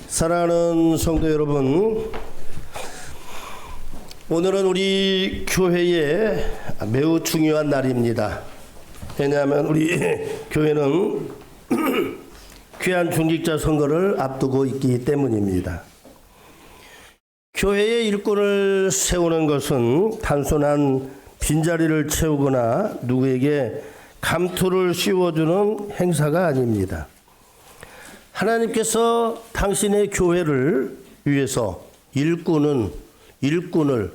사랑하는 성도 여러분, 오늘은 우리 교회에 매우 중요한 날입니다. 왜냐하면 우리 교회는 귀한 중직자 선거를 앞두고 있기 때문입니다. 교회의 일꾼을 세우는 것은 단순한 빈자리를 채우거나 누구에게 감투를 씌워주는 행사가 아닙니다. 하나님께서 당신의 교회를 위해서 일꾼을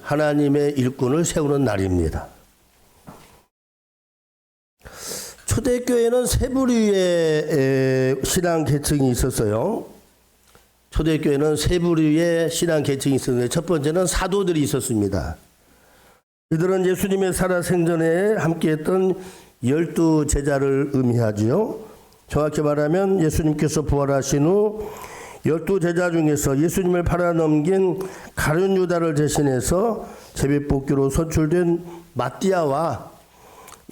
하나님의 일꾼을 세우는 날입니다. 초대교회는 세 부류의 신앙 계층이 있었어요. 초대교회는 세 부류의 신앙 계층이 있었는데 첫 번째는 사도들이 있었습니다. 이들은 예수님의 살아생전에 함께했던 12 제자를 의미하지요. 정확히 말하면 예수님께서 부활하신 후 12 제자 중에서 예수님을 팔아넘긴 가룟 유다를 대신해서 제비뽑기로 선출된 마띠아와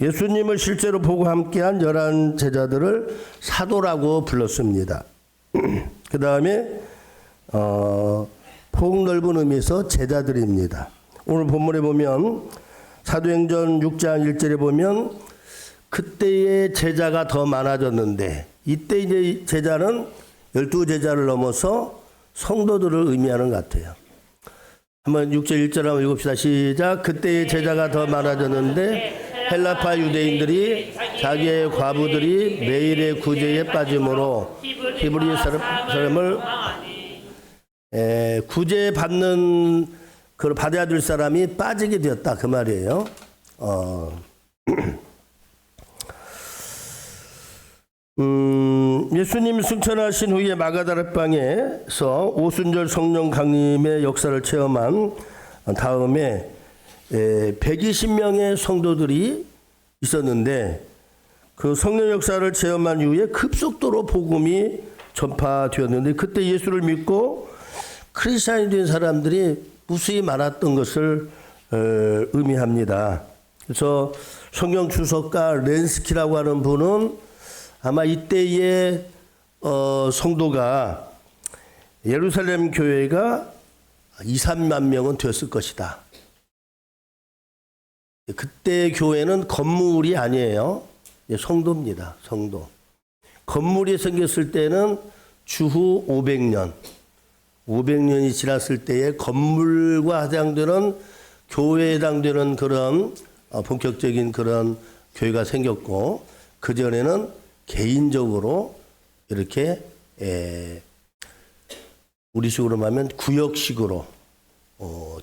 예수님을 실제로 보고 함께한 11 제자들을 사도라고 불렀습니다. 그 다음에 폭넓은 의미에서 제자들입니다. 오늘 본문에 보면 사도행전 6장 1절에 보면 그때의 제자가 더 많아졌는데 이때 이제 제자는 12 제자를 넘어서 성도들을 의미하는 것 같아요. 한번 6절 1절 한번 읽읍시다. 시작. 그때의 제자가 더 많아졌는데 헬라파 유대인들이 자기의 과부들이 매일의 구제에 빠짐으로 히브리 사람을 구제 받는 그걸 받아야 될 사람이 빠지게 되었다 그 말이에요. 예수님 승천하신 후에 마가다락방에서 오순절 성령 강림의 역사를 체험한 다음에 120명의 성도들이 있었는데 그 성령 역사를 체험한 이후에 급속도로 복음이 전파되었는데 그때 예수를 믿고 크리스찬이 된 사람들이 무수히 많았던 것을 의미합니다. 그래서 성경 주석가 렌스키라고 하는 분은 아마 이때의 성도가 예루살렘 교회가 2, 3만 명은 되었을 것이다. 그때 교회는 건물이 아니에요. 성도입니다. 성도. 건물이 생겼을 때는 주후 500년이 지났을 때에 건물과 해당되는 교회에 해당되는 그런 본격적인 그런 교회가 생겼고 그전에는 개인적으로 이렇게 우리식으로 말하면 구역식으로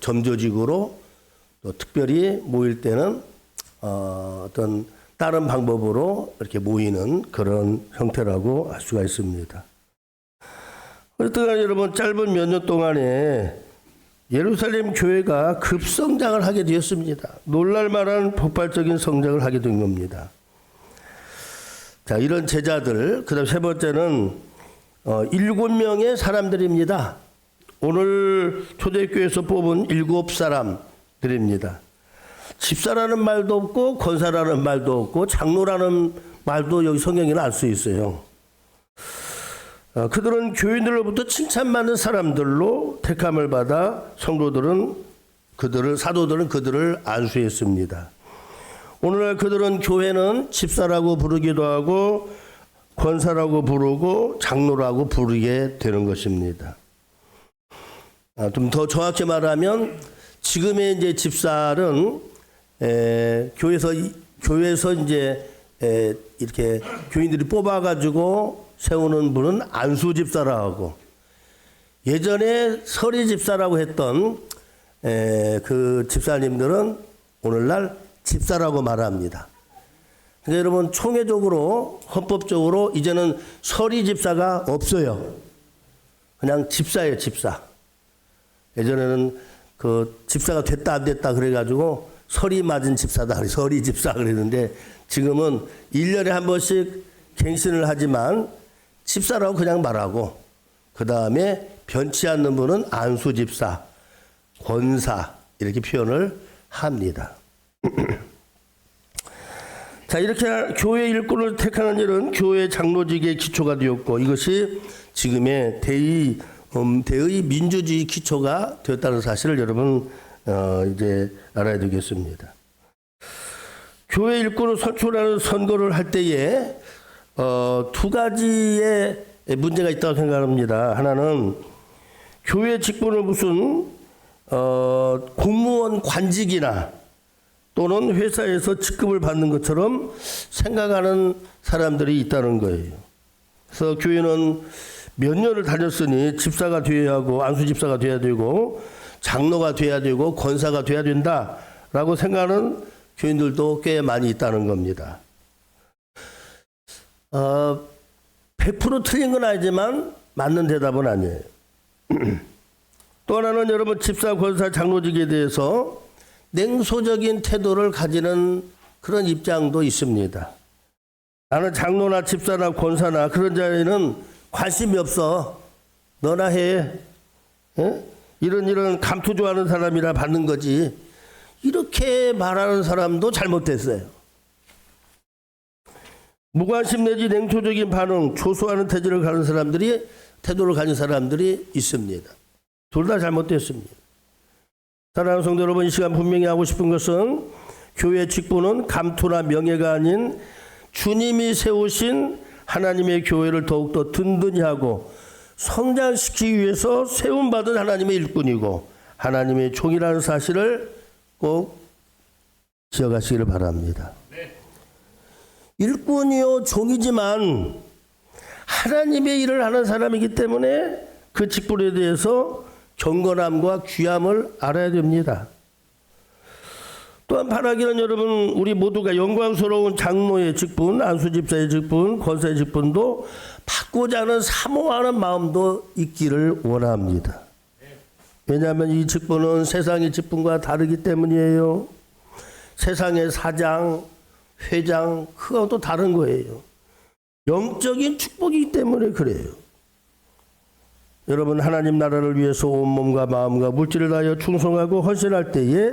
점조직으로 또 특별히 모일 때는 어떤 다른 방법으로 이렇게 모이는 그런 형태라고 할 수가 있습니다. 어쨌든 여러분 짧은 몇 년 동안에 예루살렘 교회가 급성장을 하게 되었습니다. 놀랄만한 폭발적인 성장을 하게 된 겁니다. 자, 이런 제자들, 그 다음 세 번째는 7명의 사람들입니다. 오늘 초대교회에서 뽑은 7사람들입니다. 집사라는 말도 없고 권사라는 말도 없고 장로라는 말도 여기 성경에는 알 수 있어요. 그들은 교인들로부터 칭찬받는 사람들로 택함을 받아 사도들은 그들을 안수했습니다. 오늘날 그들은 교회는 집사라고 부르기도 하고 권사라고 부르고 장로라고 부르게 되는 것입니다. 좀 더 정확히 말하면 지금의 이제 집사는 교회에서 이제 이렇게 교인들이 뽑아가지고 세우는 분은 안수 집사라고 하고 예전에 서리 집사라고 했던 그 집사님들은 오늘날 집사라고 말합니다. 그러니까 여러분 총회적으로 헌법적으로 이제는 서리 집사가 없어요. 그냥 집사예요, 집사. 예전에는 그 집사가 됐다 안 됐다 그래가지고 서리 맞은 집사다, 서리 집사 그랬는데 지금은 1년에 한 번씩 갱신을 하지만 집사라고 그냥 말하고 그 다음에 변치 않는 분은 안수 집사, 권사 이렇게 표현을 합니다. 자, 이렇게 교회 일꾼을 택하는 일은 교회 장로직의 기초가 되었고 이것이 지금의 대의 대의 민주주의 기초가 되었다는 사실을 여러분 이제 알아야 되겠습니다. 교회 일꾼을 선출하는 선거를 할 때에 두 가지의 문제가 있다고 생각합니다. 하나는 교회 직분을 무슨 공무원 관직이나 또는 회사에서 직급을 받는 것처럼 생각하는 사람들이 있다는 거예요. 그래서 교회는 몇 년을 다녔으니 집사가 되어야 하고 안수집사가 되어야 되고 장로가 되어야 되고 권사가 되어야 된다라고 생각하는 교인들도 꽤 많이 있다는 겁니다. 100% 틀린 건 아니지만 맞는 대답은 아니에요. 또 하나는 여러분 집사, 권사, 장로직에 대해서 냉소적인 태도를 가지는 그런 입장도 있습니다. 나는 장로나 집사나 권사나 그런 자에는 관심이 없어. 너나 해. 에? 이런 감투 좋아하는 사람이라 받는 거지. 이렇게 말하는 사람도 잘못됐어요. 무관심 내지 냉소적인 반응, 조소하는 태도를 가진 사람들이 있습니다. 둘 다 잘못됐습니다. 사랑하는 성도 여러분, 이 시간 분명히 하고 싶은 것은 교회 직분은 감투나 명예가 아닌 주님이 세우신 하나님의 교회를 더욱더 든든히 하고 성장시키기 위해서 세움받은 하나님의 일꾼이고 하나님의 종이라는 사실을 꼭 기억하시기를 바랍니다. 일꾼이요 종이지만 하나님의 일을 하는 사람이기 때문에 그 직분에 대해서 경건함과 귀함을 알아야 됩니다. 또한 바라기는 여러분 우리 모두가 영광스러운 장로의 직분, 안수집사의 직분, 권사의 직분도 받고자 하는 사모하는 마음도 있기를 원합니다. 왜냐하면 이 직분은 세상의 직분과 다르기 때문이에요. 세상의 사장, 회장, 그것도 다른 거예요. 영적인 축복이기 때문에 그래요. 여러분 하나님 나라를 위해서 온몸과 마음과 물질을 다하여 충성하고 헌신할 때에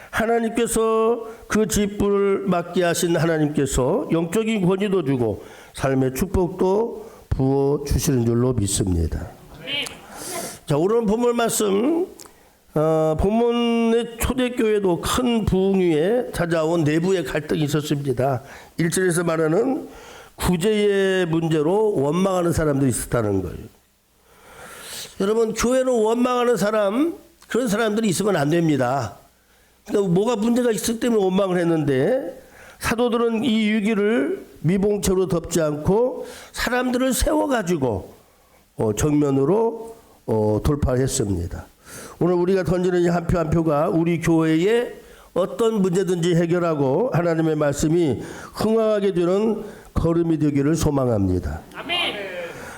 하나님께서 그 직분을 맡게 하신 하나님께서 영적인 권위도 주고 삶의 축복도 부어 주시는 줄로 믿습니다. 자, 오늘 본문 말씀 본문의 초대교회도 큰 부흥 위에 찾아온 내부의 갈등이 있었습니다. 1절에서 말하는 구제의 문제로 원망하는 사람들이 있었다는 거예요. 여러분 교회는 원망하는 사람, 그런 사람들이 있으면 안 됩니다. 그러니까 뭐가 문제가 있을 때문에 원망을 했는데 사도들은 이 위기를 미봉채로 덮지 않고 사람들을 세워가지고 정면으로 돌파했습니다. 오늘 우리가 던지는 한 표 한 표가 우리 교회에 어떤 문제든지 해결하고 하나님의 말씀이 흥황하게 되는 걸음이 되기를 소망합니다. 아멘.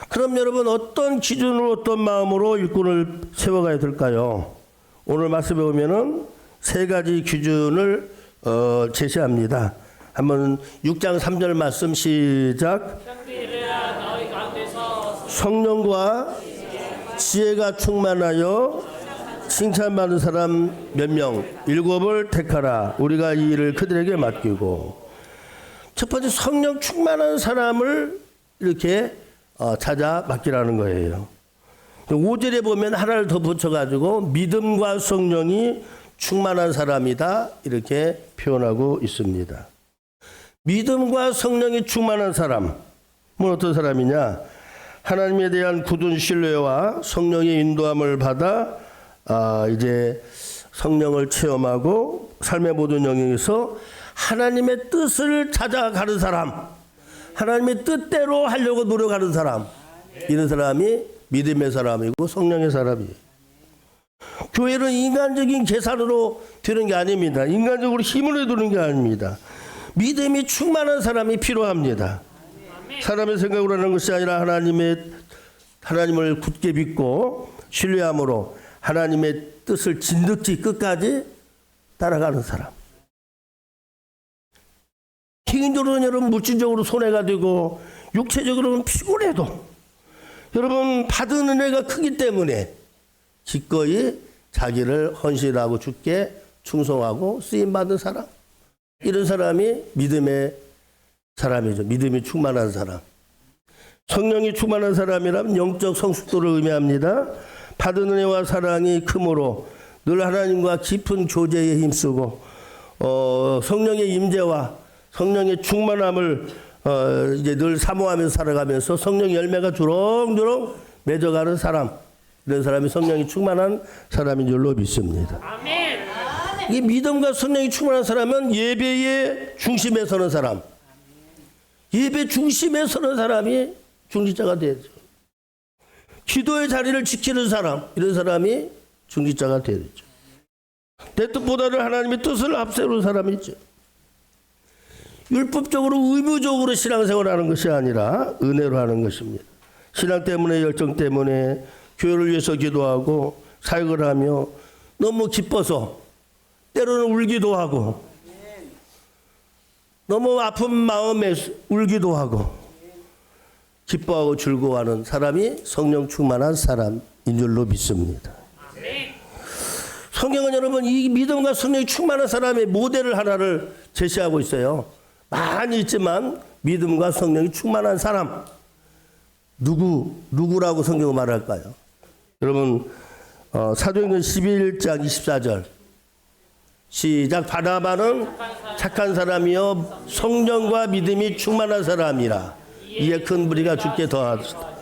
그럼 여러분 어떤 기준으로 어떤 마음으로 일꾼을 세워가야 될까요? 오늘 말씀에 보면은 세 가지 기준을 제시합니다. 한번 6장 3절 말씀 시작. 성령과 지혜가 충만하여 칭찬받는 사람 몇 명? 7을 택하라. 우리가 이 일을 그들에게 맡기고. 첫 번째 성령 충만한 사람을 이렇게 찾아 맡기라는 거예요. 5절에 보면 하나를 더 붙여가지고 믿음과 성령이 충만한 사람이다 이렇게 표현하고 있습니다. 믿음과 성령이 충만한 사람은 어떤 사람이냐? 하나님에 대한 굳은 신뢰와 성령의 인도함을 받아 이제 성령을 체험하고 삶의 모든 영역에서 하나님의 뜻을 찾아가는 사람, 하나님의 뜻대로 하려고 노력하는 사람, 이런 사람이 믿음의 사람이고 성령의 사람이에요. 교회는 인간적인 계산으로 되는 게 아닙니다. 인간적으로 힘을 내두는 게 아닙니다. 믿음이 충만한 사람이 필요합니다. 사람의 생각으로 하는 것이 아니라 하나님을 굳게 믿고 신뢰함으로 하나님의 뜻을 진득지 끝까지 따라가는 사람. 개인적으로는 여러분 물질적으로 손해가 되고 육체적으로는 피곤해도 여러분 받은 은혜가 크기 때문에 기꺼이 자기를 헌신하고 주께 충성하고 쓰임받은 사람, 이런 사람이 믿음의 사람이죠. 믿음이 충만한 사람. 성령이 충만한 사람이라면 영적 성숙도를 의미합니다. 받은 은혜와 사랑이 크므로 늘 하나님과 깊은 교제에 힘쓰고 성령의 임재와 성령의 충만함을 이제 늘 사모하면서 살아가면서 성령의 열매가 주렁주렁 맺어가는 사람, 이런 사람이 성령이 충만한 사람인 줄로 믿습니다. 아멘. 이 믿음과 성령이 충만한 사람은 예배의 중심에 서는 사람, 예배 중심에 서는 사람이 중직자가 되죠. 기도의 자리를 지키는 사람, 이런 사람이 중직자가 되죠. 내 뜻보다는 하나님의 뜻을 앞세우는 사람이죠. 율법적으로 의무적으로 신앙생활을 하는 것이 아니라 은혜로 하는 것입니다. 신앙 때문에, 열정 때문에 교회를 위해서 기도하고 사역을 하며 너무 기뻐서 때로는 울기도 하고 너무 아픈 마음에 울기도 하고 기뻐하고 즐거워하는 사람이 성령 충만한 사람인 줄로 믿습니다. 성경은 여러분 이 믿음과 성령이 충만한 사람의 모델을 하나를 제시하고 있어요. 많이 있지만 믿음과 성령이 충만한 사람 누구라고 성경은 말할까요? 여러분 사도행전 11장 24절 시작. 바나바는 착한 사람이요 성령과 믿음이 충만한 사람이라 이에 큰 무리가 주께 더하시다.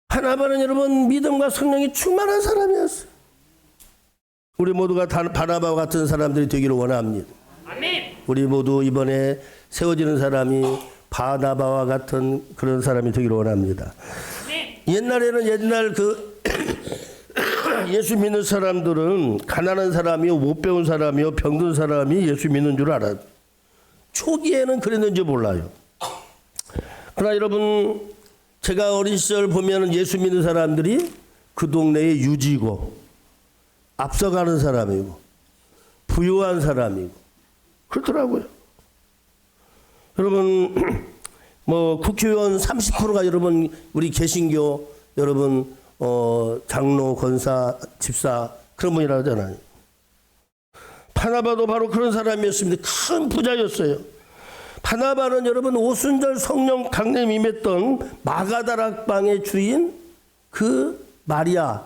바나바는 여러분 믿음과 성령이 충만한 사람이었어요. 우리 모두가 바나바와 같은 사람들이 되기를 원합니다. 아멘. 우리 모두 이번에 세워지는 사람이 바나바와 같은 그런 사람이 되기를 원합니다. 아멘. 옛날에는 옛날 예수 믿는 사람들은 가난한 사람이요 못 배운 사람이요 병든 사람이 예수 믿는 줄 알아요. 초기에는 그랬는지 몰라요. 그러나 여러분 제가 어린 시절 보면 예수 믿는 사람들이 그 동네의 유지고 앞서가는 사람이고 부유한 사람이고 그렇더라고요. 여러분 뭐 국회의원 30%가 여러분 우리 개신교 여러분 장로, 권사, 집사 그런 분이라 하잖아요. 바나바도 바로 그런 사람이었습니다. 큰 부자였어요. 바나바는 여러분 오순절 성령 강림 임했던 마가다락방의 주인 그 마리아,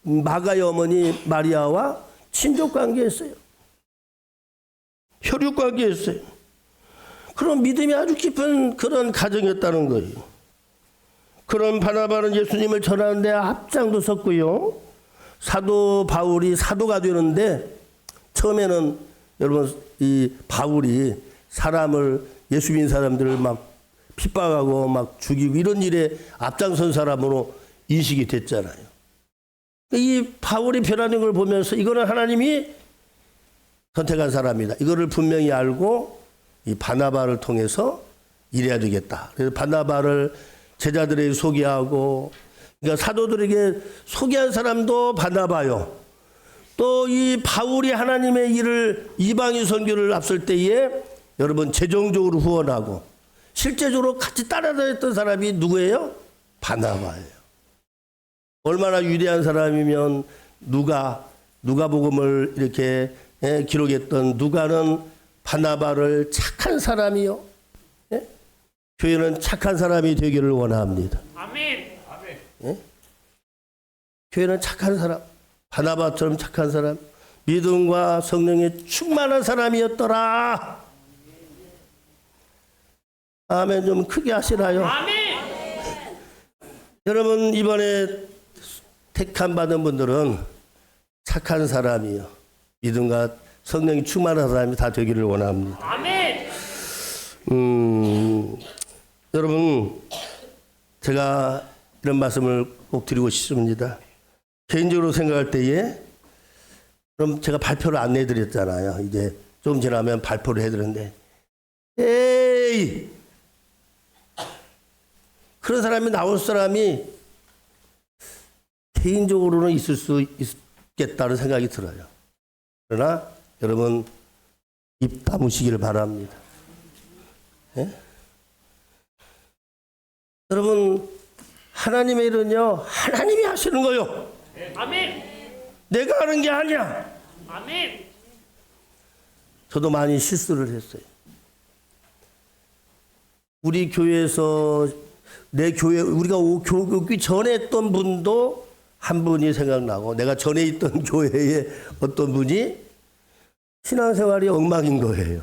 마가의 어머니 마리아와 친족 관계였어요. 혈육 관계였어요. 그런 믿음이 아주 깊은 그런 가정이었다는 거예요. 그런 바나바는 예수님을 전하는데 앞장도 섰고요. 사도 바울이 사도가 되는데 처음에는 여러분 이 바울이 사람을 예수 믿는 사람들을 막 핍박하고 막 죽이고 이런 일에 앞장선 사람으로 인식이 됐잖아요. 이 바울이 변하는 걸 보면서 이거는 하나님이 선택한 사람이다. 이거를 분명히 알고 이 바나바를 통해서 일해야 되겠다. 그래서 바나바를 제자들에게 소개하고 그러니까 사도들에게 소개한 사람도 바나바요. 또 이 바울이 하나님의 일을 이방인 선교를 앞설 때에 여러분 재정적으로 후원하고 실제적으로 같이 따라다녔던 사람이 누구예요? 바나바예요. 얼마나 위대한 사람이면 누가복음을 이렇게 기록했던 누가는 바나바를 착한 사람이요. 예? 교회는 착한 사람이 되기를 원합니다. 아멘. 예? 교회는 착한 사람, 바나바처럼 착한 사람, 믿음과 성령에 충만한 사람이었더라. 아멘. 좀 크게 하시나요? 아멘. 여러분 이번에 택함 받은 분들은 착한 사람이요, 믿음과 성령이 충만한 사람이 다 되기를 원합니다. 아멘. 여러분 제가 이런 말씀을 꼭 드리고 싶습니다. 개인적으로 생각할 때에 그럼 제가 발표를 안 해드렸잖아요. 이제 좀 지나면 발표를 해드렸는데 에이 그런 사람이 나올 사람이 개인적으로는 있을 수 있겠다는 생각이 들어요. 그러나 여러분 입 다무시기를 바랍니다. 예? 여러분 하나님의 일은요 하나님이 하시는 거요. 아멘. 내가 하는 게 아니야. 아멘. 저도 많이 실수를 했어요. 우리 교회에서 내 교회 우리가 오기 전에 했던 분도 한 분이 생각나고 내가 전에 있던 교회에 어떤 분이 신앙생활이 엉망인 거예요.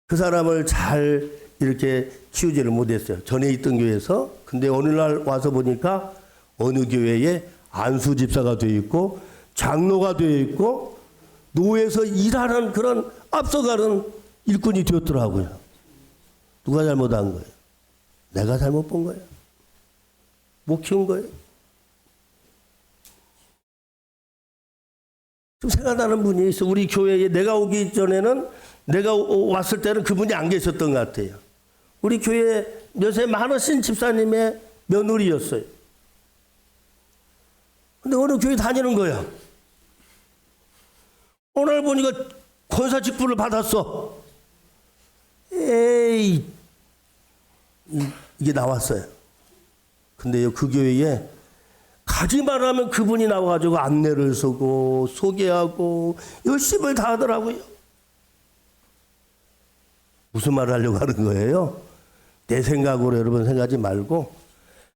그 사람을 잘 이렇게 키우지를 못했어요. 전에 있던 교회에서. 근데 어느 날 와서 보니까 어느 교회에 안수 집사가 되어 있고 장로가 되어 있고 노예에서 일하는 그런 앞서가는 일꾼이 되었더라고요. 누가 잘못한 거예요? 내가 잘못 본 거예요. 못 키운 거예요. 좀 생각나는 분이 있어. 우리 교회에 내가 오기 전에는 내가 왔을 때는 그분이 안 계셨던 것 같아요. 우리 교회 몇세 많으신 집사님의 며느리였어요. 근데 어느 교회 다니는 거야. 오늘 보니까 권사 직분을 받았어. 에이, 이게 나왔어요. 근데요, 그 교회에 가지만 하면 그분이 나와가지고 안내를 서고 소개하고 열심히 다 하더라고요. 무슨 말을 하려고 하는 거예요? 내 생각으로 여러분 생각하지 말고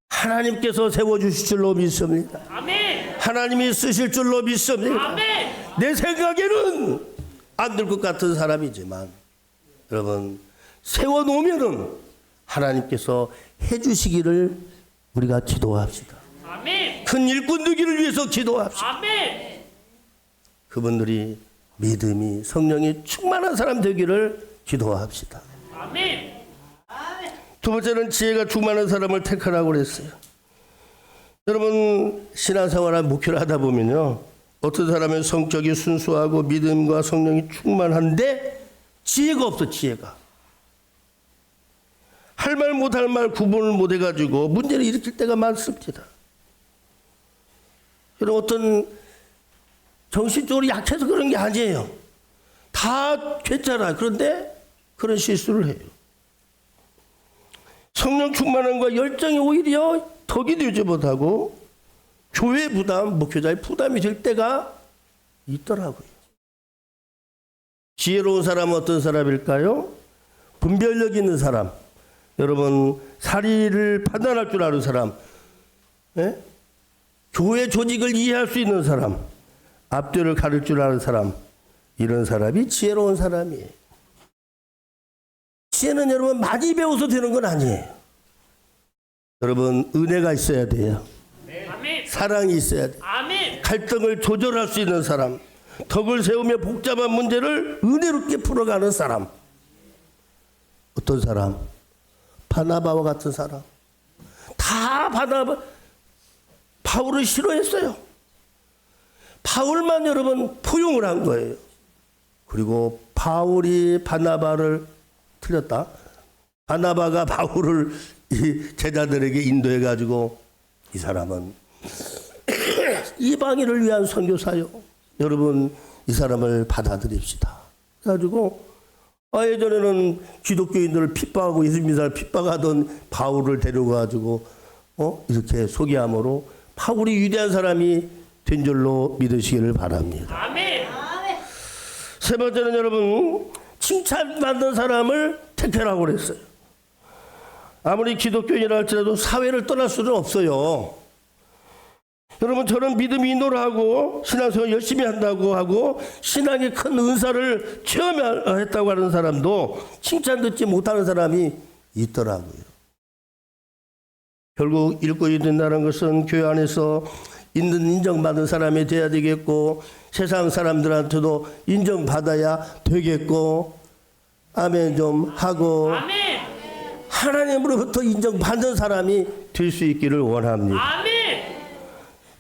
하나님께서 세워주실 줄로 믿습니다. 아멘. 하나님이 쓰실 줄로 믿습니다. 아멘. 내 생각에는 안 될 것 같은 사람이지만 여러분 세워놓으면은 하나님께서 해주시기를 우리가 기도합시다. 아멘. 큰 일꾼 되기를 위해서 기도합시다. 아멘. 그분들이 믿음이 성령이 충만한 사람 되기를 기도합시다. 아멘. 두 번째는 지혜가 충만한 사람을 택하라고 그랬어요. 여러분 신앙생활을 목표를 하다 보면요, 어떤 사람은 성격이 순수하고 믿음과 성령이 충만한데 지혜가 없어. 지혜가 할 말 못할 말 구분을 못해가지고 문제를 일으킬 때가 많습니다. 여러분 어떤 정신적으로 약해서 그런 게 아니에요. 다 괜찮아요. 그런데 그런 실수를 해요. 성령 충만함과 열정이 오히려 덕이 되지 못하고 교회 부담, 목회자의 부담이 될 때가 있더라고요. 지혜로운 사람은 어떤 사람일까요? 분별력 있는 사람. 여러분 사리를 판단할 줄 아는 사람, 예? 교회 조직을 이해할 수 있는 사람, 앞뒤를 가릴 줄 아는 사람, 이런 사람이 지혜로운 사람이에요. 지혜는 여러분 많이 배워서 되는 건 아니에요. 여러분 은혜가 있어야 돼요. 아멘. 사랑이 있어야 돼요. 아멘. 갈등을 조절할 수 있는 사람, 덕을 세우며 복잡한 문제를 은혜롭게 풀어가는 사람. 어떤 사람? 바나바와 같은 사람. 다 바울을 싫어했어요. 바울만 여러분 포용을 한 거예요. 그리고 바울이 바나바를 틀렸다. 바나바가 바울을 이 제자들에게 인도해 가지고 이 사람은 이방인을 위한 선교사요. 여러분 이 사람을 받아들입시다. 그래가지고 예전에는 기독교인들을 핍박하고 예수님을 핍박하던 바울을 데려가지고 이렇게 소개함으로 바울이 위대한 사람이 된 줄로 믿으시기를 바랍니다. 아멘. 세 번째는 여러분 칭찬받는 사람을 택하라고 그랬어요. 아무리 기독교인이라 할지라도 사회를 떠날 수는 없어요. 여러분 저는 믿음 인도를 하고 신앙생활 열심히 한다고 하고 신앙의 큰 은사를 체험했다고 하는 사람도 칭찬 듣지 못하는 사람이 있더라고요. 결국 일꾼이 된다는 것은 교회 안에서 있는 인정받은 사람이 돼야 되겠고 세상 사람들한테도 인정받아야 되겠고 아멘 좀 하고 아멘. 하나님으로부터 인정받는 사람이 될 수 있기를 원합니다. 아멘.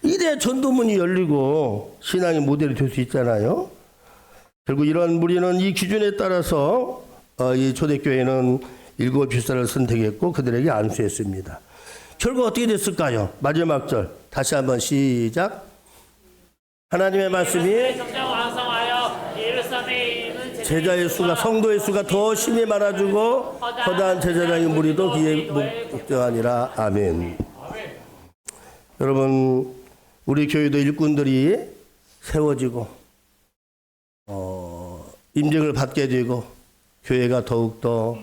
이래 전도문이 열리고 신앙의 모델이 될 수 있잖아요. 결국 이러한 무리는 이 기준에 따라서 이 초대교회는 7 집사를 선택했고 그들에게 안수했습니다. 결국 어떻게 됐을까요? 마지막 절 다시 한번 시작. 하나님의 말씀이 성장 완성하여 예루살렘에 있는 제자의 수가 성도의 수가 더 심히 많아지고 허다한 제사장의 무리도 기에 목적하니라. 아멘. 여러분 우리 교회도 일꾼들이 세워지고 임직을 받게 되고 교회가 더욱더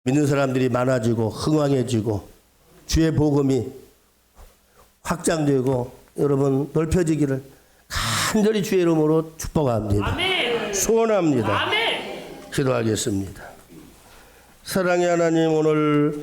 믿는 사람들이 많아지고 흥왕해지고 주의 복음이 확장되고 여러분 넓혀지기를 간절히 주의 이름으로 축복합니다. 아멘. 소원합니다. 아멘. 기도하겠습니다. 사랑의 하나님, 오늘